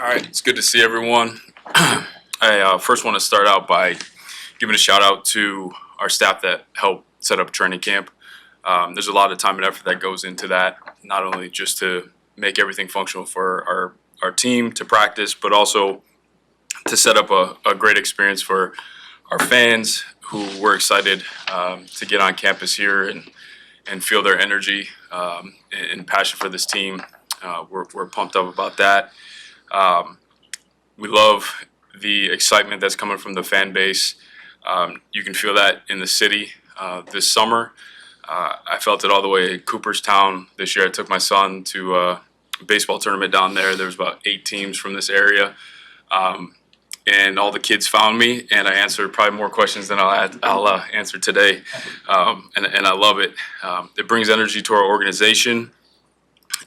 All right, it's good to see everyone. I first want to start out by giving a shout out to our staff that helped set up training camp. There's a lot of time and effort that goes into that, not only just to make everything functional for our team to practice, but also to set up a great experience for our fans who were excited to get on campus here and feel their energy and passion for this team. We're pumped up about that. We love the excitement that's coming from the fan base. You can feel that in the city this summer. I felt it all the way at Cooperstown this year. I took my son to a baseball tournament down there. There was about 8 teams from this area. And all the kids found me, and I answered probably more questions than I'll answer today. And I love it. It brings energy to our organization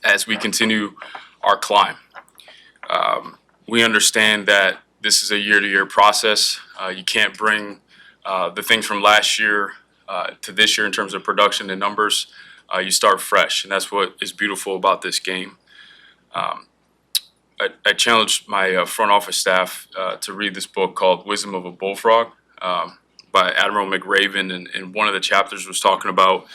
as we continue our climb. We understand that this is a year-to-year process. You can't bring the things from last year to this year in terms of production and numbers. You start fresh, and that's what is beautiful about this game. I challenged my front office staff to read this book called Wisdom of a Bullfrog by Admiral McRaven, and one of the chapters was talking about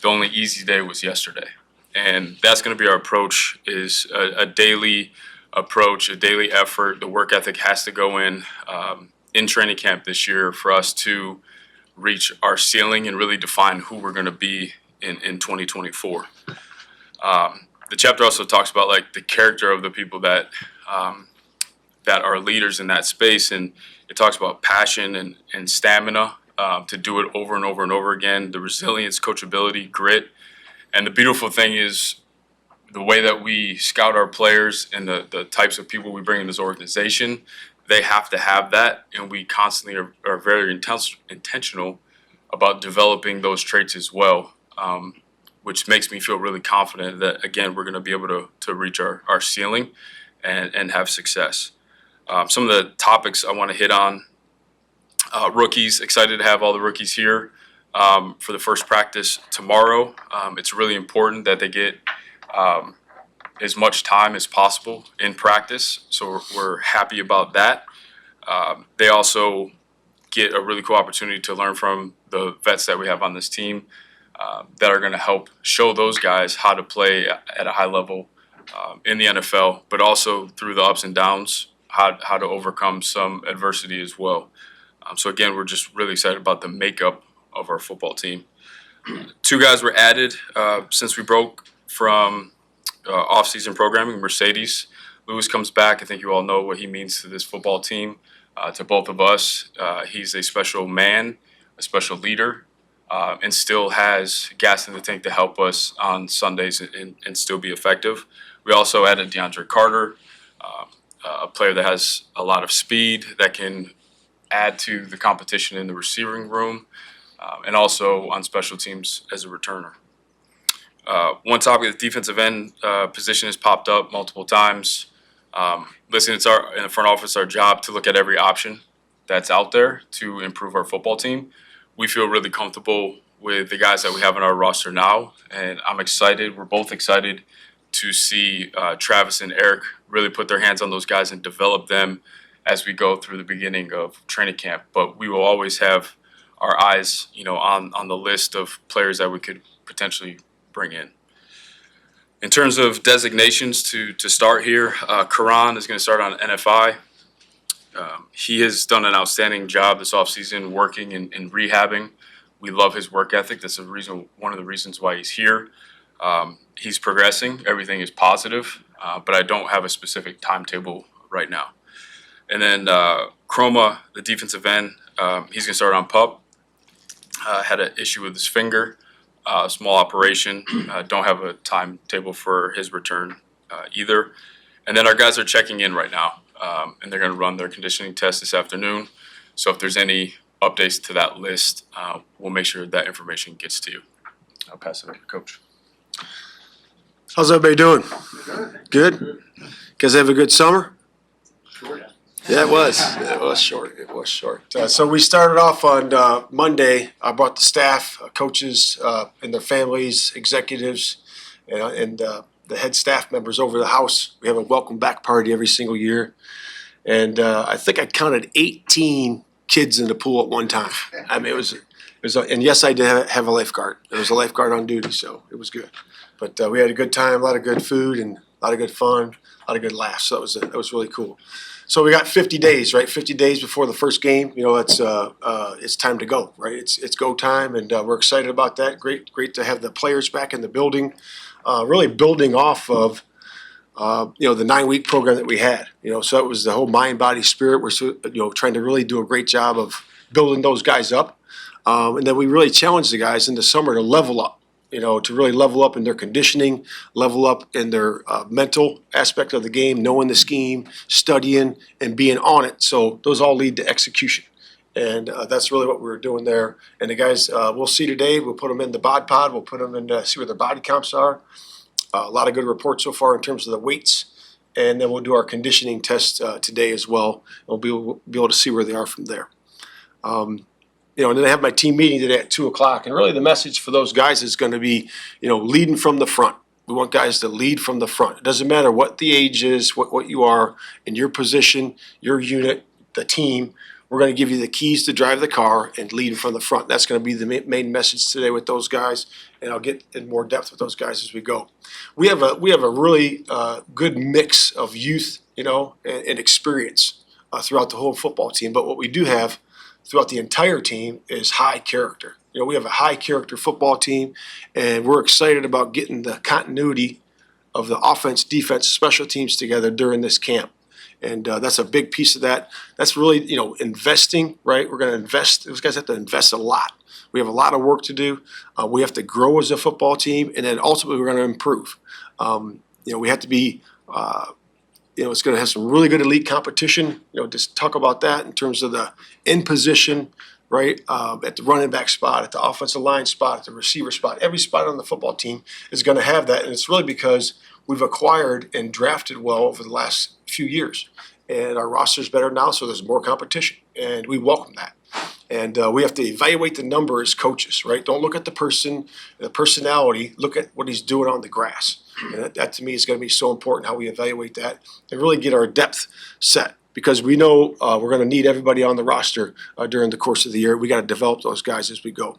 the only easy day was yesterday. And that's going to be our approach, is a daily approach, a daily effort. The work ethic has to go in training camp this year for us to reach our ceiling and really define who we're going to be in 2024. The chapter also talks about like the character of the people that are leaders in that space, and it talks about passion and stamina to do it over and over and over again, the resilience, coachability, grit. And the beautiful thing is the way that we scout our players and the types of people we bring in this organization, they have to have that, and we constantly are very intentional about developing those traits as well, which makes me feel really confident that, again, we're going to be able to reach our ceiling and have success. Some of the topics I want to hit on, rookies, excited to have all the rookies here for the first practice tomorrow. It's really important that they get as much time as possible in practice, so we're happy about that. They also get a really cool opportunity to learn from the vets that we have on this team that are going to help show those guys how to play at a high level in the NFL, but also through the ups and downs, how to overcome some adversity as well. So again, we're just really excited about the makeup of our football team. 2 guys were added since we broke from off-season programming. Mercedes Lewis comes back. I think you all know what he means to this football team, to both of us. He's a special man, a special leader, and still has gas in the tank to help us on Sundays and still be effective. We also added DeAndre Carter, a player that has a lot of speed that can add to the competition in the receiving room, and also on special teams as a returner. One topic, the defensive end position has popped up multiple times. Listen, it's in the front office, our job to look at every option that's out there to improve our football team. We feel really comfortable with the guys that we have on our roster now, and I'm excited. We're both excited to see Travis and Eric really put their hands on those guys and develop them as we go through the beginning of training camp. But we will always have our eyes, on the list of players that we could potentially bring in. In terms of designations to start here, Karan is going to start on NFI. He has done an outstanding job this offseason working and rehabbing. We love his work ethic. That's one of the reasons why he's here. He's progressing. Everything is positive, but I don't have a specific timetable right now. And then Chroma, the defensive end, he's going to start on PUP. Had an issue with his finger, small operation. Don't have a timetable for his return either. And then our guys are checking in right now, and they're going to run their conditioning test this afternoon. So if there's any updates to that list, we'll make sure that information gets to you. I'll pass it over to Coach. How's everybody doing? Good? Guys have a good summer? Sure. Yeah, it was. It was short. So we started off on Monday. I brought the staff, coaches, and their families, executives, and the head staff members over the house. We have a welcome back party every single year. And I think I counted 18 kids in the pool at one time. I mean, it was, and yes, I did have a lifeguard. There was a lifeguard on duty, so it was good. But we had a good time, a lot of good food, and a lot of good fun, a lot of good laughs. So that was really cool. So we got 50 days, right? 50 days before the first game. You know, it's time to go, right? It's go time, and we're excited about that. Great to have the players back in the building. Really building off of the 9-week program that we had. So it was the whole mind, body, spirit. We're trying to really do a great job of building those guys up, and then we really challenged the guys in the summer to level up. To really level up in their conditioning, level up in their mental aspect of the game, knowing the scheme, studying, and being on it. So those all lead to execution. And that's really what we were doing there. And the guys, we'll see today. We'll put them in the bod pod. We'll put them in, see where their body comps are. A lot of good reports so far in terms of the weights. And then we'll do our conditioning test today as well. We'll be able to see where they are from there. And then I have my team meeting today at 2:00. And really the message for those guys is going to be, leading from the front. We want guys to lead from the front. It doesn't matter what the age is, what you are in your position, your unit, the team. We're going to give you the keys to drive the car and lead from the front. That's going to be the main message today with those guys, and I'll get in more depth with those guys as we go. We have a really good mix of youth, and experience throughout the whole football team. But what we do have throughout the entire team is high character. We have a high character football team, and we're excited about getting the continuity of the offense, defense, special teams together during this camp. And that's a big piece of that. That's really, investing, right? We're going to invest. Those guys have to invest a lot. We have a lot of work to do. We have to grow as a football team, and then ultimately we're going to improve. We have to be, it's going to have some really good elite competition. Just talk about that in terms of the in position, right? At the running back spot, at the offensive line spot, at the receiver spot. Every spot on the football team is going to have that, and it's really because we've acquired and drafted well over the last few years. And our roster is better now, so there's more competition. And we welcome that. And we have to evaluate the number as coaches, right? Don't look at the person, the personality. Look at what he's doing on the grass. And that to me is going to be so important, how we evaluate that and really get our depth set. Because we know we're going to need everybody on the roster during the course of the year. We got to develop those guys as we go.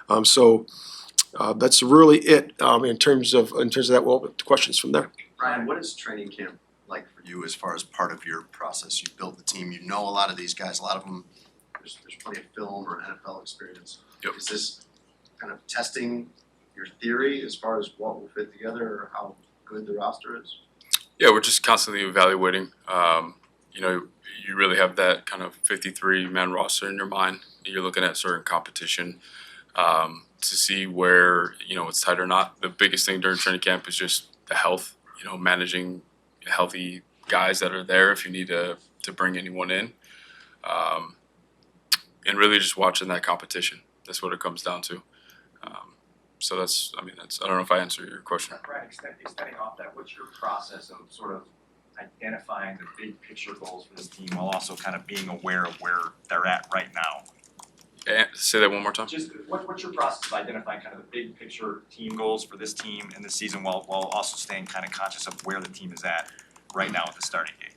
That's really it in terms of that. We'll open to questions from there. Ryan, what is training camp like for you as far as part of your process? You built the team. You know a lot of these guys. A lot of them, there's plenty of film or NFL experience. Yep. Is this kind of testing your theory as far as what will fit together or how good the roster is? Yeah, we're just constantly evaluating. You really have that kind of 53-man roster in your mind. You're looking at certain competition to see where, it's tight or not. The biggest thing during training camp is just the health, managing healthy guys that are there if you need to bring anyone in. And really just watching that competition. That's what it comes down to. I don't know if I answered your question. Right, extending off that, what's your process of sort of identifying the big picture goals for this team while also kind of being aware of where they're at right now? Say that one more time. Just what's your process of identifying kind of the big picture team goals for this team in this season while also staying kind of conscious of where the team is at right now at the starting gate?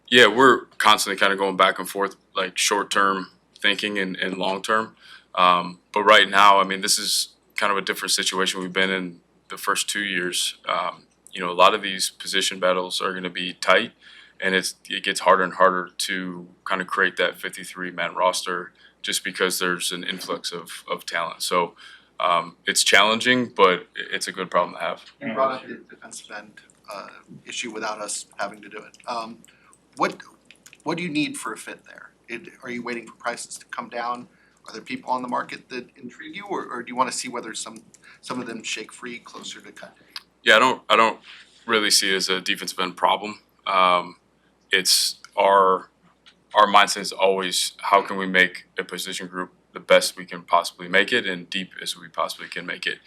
Yeah, we're constantly kind of going back and forth, like short-term thinking and long-term. But right now, this is kind of a different situation we've been in the first 2 years. A lot of these position battles are going to be tight, and it gets harder and harder to kind of create that 53-man roster just because there's an influx of talent. So it's challenging, but it's a good problem to have. You brought up the defensive end issue without us having to do it. What do you need for a fit there? Are you waiting for prices to come down? Are there people on the market that intrigue you, or do you want to see whether some of them shake free closer to cut day? Yeah, I don't really see it as a defensive end problem. It's our mindset is always how can we make a position group the best we can possibly make it and deep as we possibly can make it.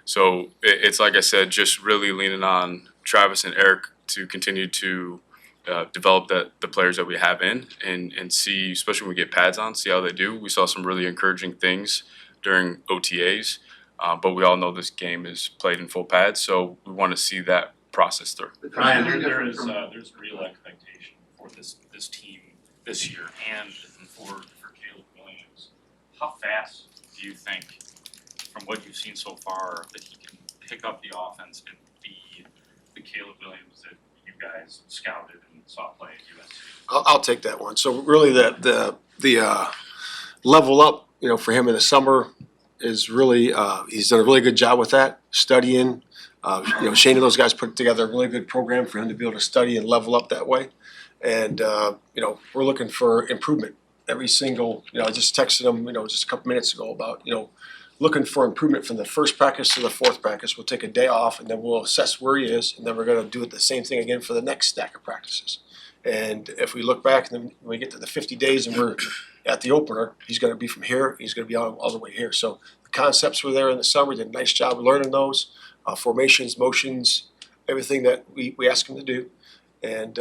So it's like I said, just really leaning on Travis and Eric to continue to develop the players that we have in and see, especially when we get pads on, see how they do. We saw some really encouraging things during OTAs, but we all know this game is played in full pads, so we want to see that process through. Ryan, Very there different is, from- there's real expectation for this team this year and for Caleb Williams. How fast do you think, from what you've seen so far, that he can pick up the offense and be the Caleb Williams that you guys scouted and saw play at USC? I'll take that one. So really the level up, for him in the summer is really, he's done a really good job with that, studying. Shane and those guys put together a really good program for him to be able to study and level up that way. And, we're looking for improvement every single, I just texted him, just a couple minutes ago about, looking for improvement from the first practice to the fourth practice. We'll take a day off and then we'll assess where he is, and then we're going to do the same thing again for the next stack of practices. And if we look back and then when we get to the 50 days and we're at the opener, he's going to be from here, he's going to be all the way here. So the concepts were there in the summer, did a nice job learning those, formations, motions, everything that we asked him to do. And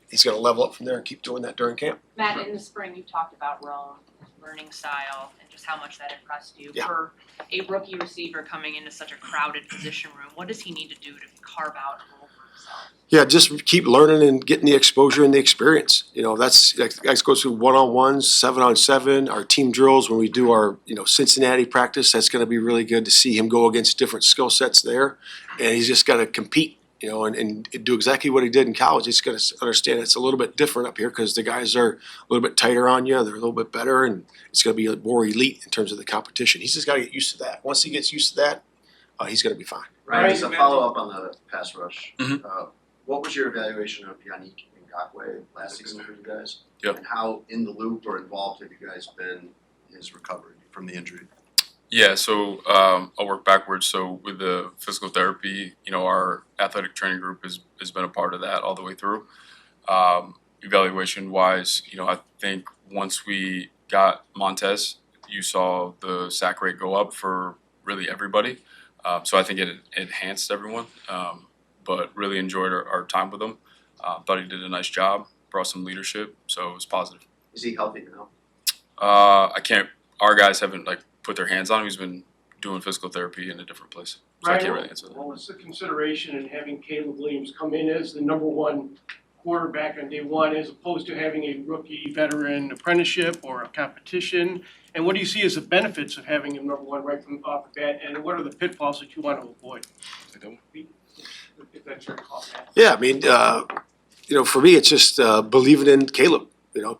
he's going to level up from there and keep doing that during camp. Matt, in the spring, you talked about Rome, learning style, and just how much that impressed you. Yeah. For a rookie receiver coming into such a crowded position room, what does he need to do to carve out a role for himself? Yeah, just keep learning and getting the exposure and the experience. That's guys go through 1-on-1s, 7-on-7, our team drills when we do our Cincinnati practice. That's going to be really good to see him go against different skill sets there, and he's just got to compete. And do exactly what he did in college. He's going to understand it's a little bit different up here because the guys are a little bit tighter on you. They're a little bit better, and it's going to be more elite in terms of the competition. He's just got to get used to that. Once he gets used to that, he's going to be fine. Ryan, just a follow-up on the pass rush. Mhm. What was your evaluation of Yannick Ngakoue last season for you guys? Yep. And how in the loop or involved have you guys been in his recovery from the injury? Yeah, so I'll work backwards. So with the physical therapy, our athletic training group has been a part of that all the way through. Evaluation wise, I think once we got Montez, you saw the sack rate go up for really everybody. So I think it enhanced everyone, but really enjoyed our time with him. Thought he did a nice job, brought some leadership, so it was positive. Is he healthy now? Our guys haven't put their hands on him. He's been doing physical therapy in a different place. So I can't really answer that. What was the consideration in having Caleb Williams come in as the number one quarterback on day one as opposed to having a rookie veteran apprenticeship or a competition? And what do you see as the benefits of having him number one right from off the bat? And what are the pitfalls that you want to avoid? If that's your call, Matt. Yeah, I mean, for me, it's just believing in Caleb.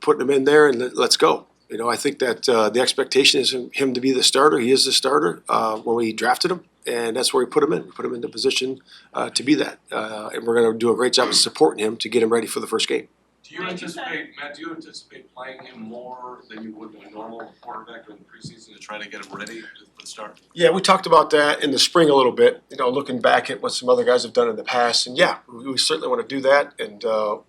Putting him in there and let's go. I think that the expectation is him to be the starter. He is the starter when we drafted him, and that's where we put him in. We put him in the position to be that, and we're going to do a great job of supporting him to get him ready for the first game. Do you anticipate playing him more than you would a normal quarterback in the preseason to try to get him ready for the start? Yeah, we talked about that in the spring a little bit, looking back at what some other guys have done in the past. And yeah, we certainly want to do that, and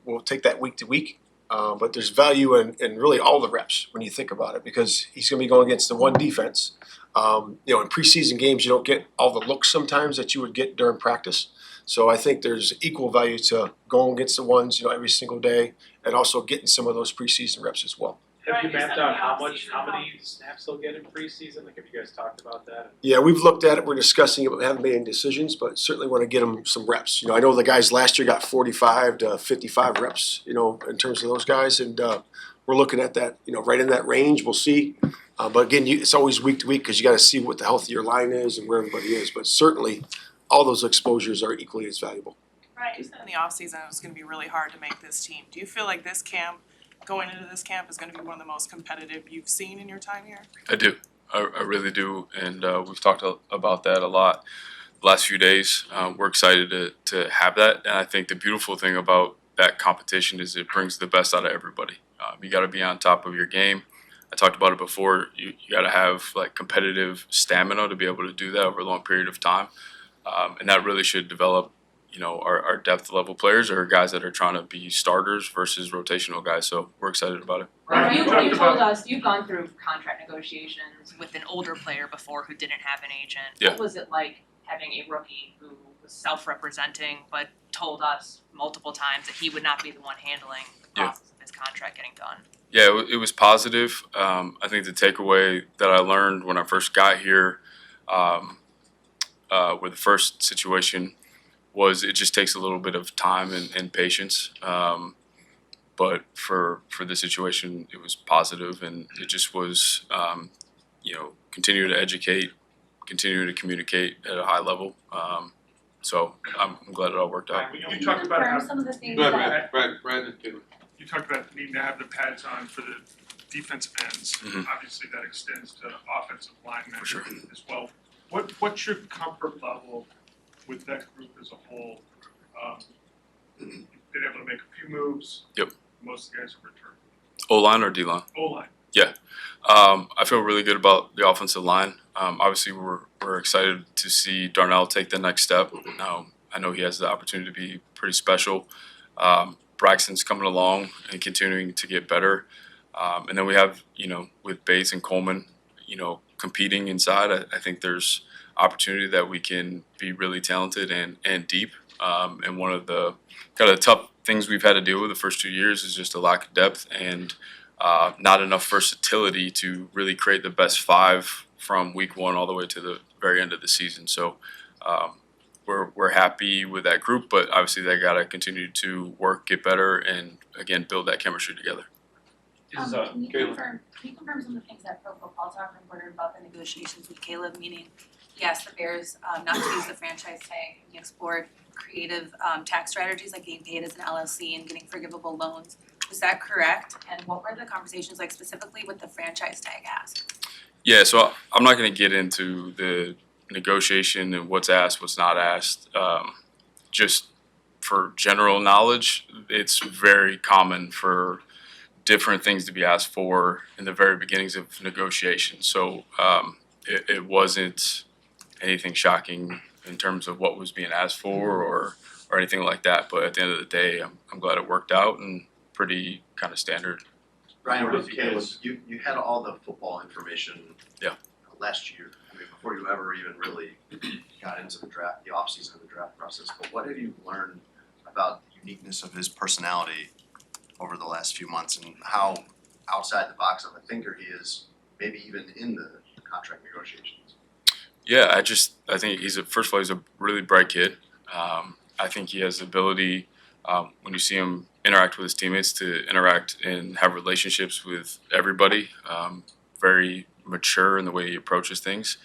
we'll take that week to week. But there's value in really all the reps when you think about it, because he's going to be going against the one defense. In preseason games, you don't get all the looks sometimes that you would get during practice. So I think there's equal value to going against the ones, every single day, and also getting some of those preseason reps as well. Have you mapped out how many snaps they'll get in preseason? Have you guys talked about that? Yeah, we've looked at it. We're discussing it, but we haven't made any decisions. But certainly want to get them some reps. I know the guys last year got 45 to 55 reps. In terms of those guys, and we're looking at that. Right in that range. We'll see. But again, it's always week to week because you got to see what the health of your line is and where everybody is. But certainly, all those exposures are equally as valuable. Right, you said in the offseason it was gonna be really hard to make this team. Do you feel like this camp, going into this camp, is gonna be one of the most competitive you've seen in your time here? I do. I really do, and we've talked about that a lot the last few days. We're excited to have that, and I think the beautiful thing about that competition is it brings the best out of everybody. You got to be on top of your game. I talked about it before. You got to have competitive stamina to be able to do that over a long period of time, and that really should develop. Our depth level players are guys that are trying to be starters versus rotational guys. So we're excited about it. You told us you've gone through contract negotiations with an older player before who didn't have an agent. Yeah. What was it like having a rookie who was self-representing but told us multiple times that he would not be the one handling the process of his contract getting done? Yeah, it was positive. I think the takeaway that I learned when I first got here with the first situation it just takes a little bit of time and patience. But for the situation, it was positive, and it just was, continue to educate, continue to communicate at a high level. So I'm glad it all worked out. You talked about Confirm some of the things Go that. ahead, Brandon. You talked about needing to have the pads on for the defensive ends. Mhm. Obviously, that extends to offensive linemen For sure. as well. What's your comfort level with that group as a whole? You've been able to make a few moves. Yep. Most of the guys have returned. O-line or D-line? O-line. I feel really good about the offensive line. Obviously, we're excited to see Darnell take the next step. I know he has the opportunity to be pretty special. Braxton's coming along and continuing to get better. And then we have, with Bates and Coleman, competing inside. I think there's opportunity that we can be really talented and deep. And one of the kind of tough things we've had to deal with the first 2 years is just a lack of depth and not enough versatility to really create the best five from week one all the way to the very end of the season. So we're happy with that group, but obviously they got to continue to work, get better, and again build that chemistry together. Can you confirm some of the things that Pro Football Talk reported about the negotiations with Caleb, meaning he asked the Bears not to use the franchise tag, and he explored creative tax strategies like getting paid as an LLC and getting forgivable loans. Is that correct? And what were the conversations like specifically with the franchise tag ask? Yeah, so I'm not going to get into the negotiation and what's asked, what's not asked. Just for general knowledge, it's very common for different things to be asked for in the very beginnings of negotiations. So it wasn't anything shocking in terms of what was being asked for or anything like that. But at the end of the day, I'm glad it worked out and pretty kind of standard. Brian, with Caleb, you had all the football information. Yeah. Last year, before you ever even really got into the draft, the offseason of the draft process. But what have you learned about the uniqueness of his personality over the last few months and how outside the box of a thinker he is, maybe even in the contract negotiations? Yeah, I think first of all, he's a really bright kid. I think he has the ability, when you see him interact with his teammates, to interact and have relationships with everybody. Very mature in the way he approaches things.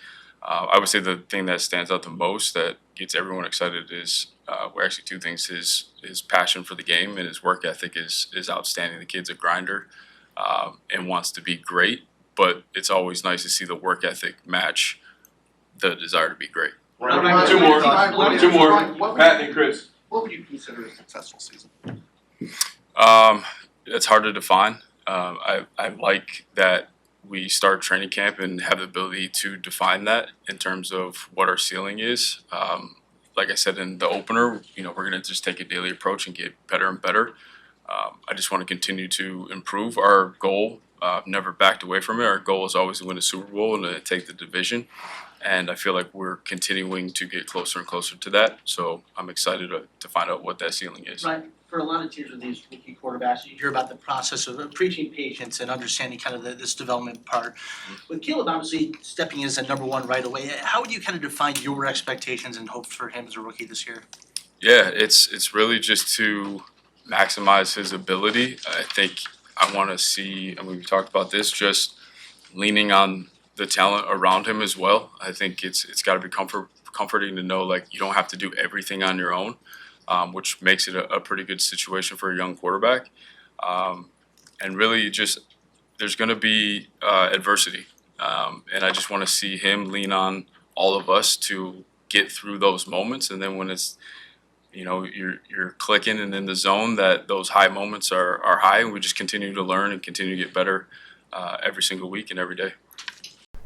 I would say the thing that stands out the most that gets everyone excited is, well, actually two things. His passion for the game and his work ethic is outstanding. The kid's a grinder and wants to be great, but it's always nice to see the work ethic match the desire to be great. Two more. Pat and Chris. What would you consider a successful season? It's hard to define. I like that we start training camp and have the ability to define that in terms of what our ceiling is. Like I said in the opener, we're going to just take a daily approach and get better and better. I just want to continue to improve. Our goal, never backed away from it. Our goal is always to win a Super Bowl and to take the division. And I feel like we're continuing to get closer and closer to that. So I'm excited to find out what that ceiling is. Right. For a lot of teams with these rookie quarterbacks, you hear about the process of preaching patience and understanding kind of this development part. With Caleb obviously stepping in as a number one right away, how would you kind of define your expectations and hopes for him as a rookie this year? Yeah, it's really just to maximize his ability. I think I want to see, and we've talked about this, just leaning on the talent around him as well. I think it's got to be comforting to know like you don't have to do everything on your own. Which makes it a pretty good situation for a young quarterback. And really just there's going to be adversity. And I just want to see him lean on all of us to get through those moments. And then when it's, you're clicking and in the zone, that those high moments are high, and we just continue to learn and continue to get better every single week and every day.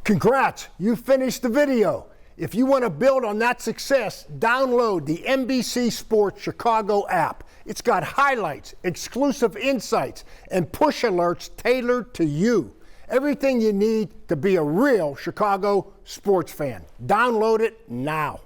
Congrats, you finished the video. If you want to build on that success, download the NBC Sports Chicago app. It's got highlights, exclusive insights, and push alerts tailored to you. Everything you need to be a real Chicago sports fan. Download it now.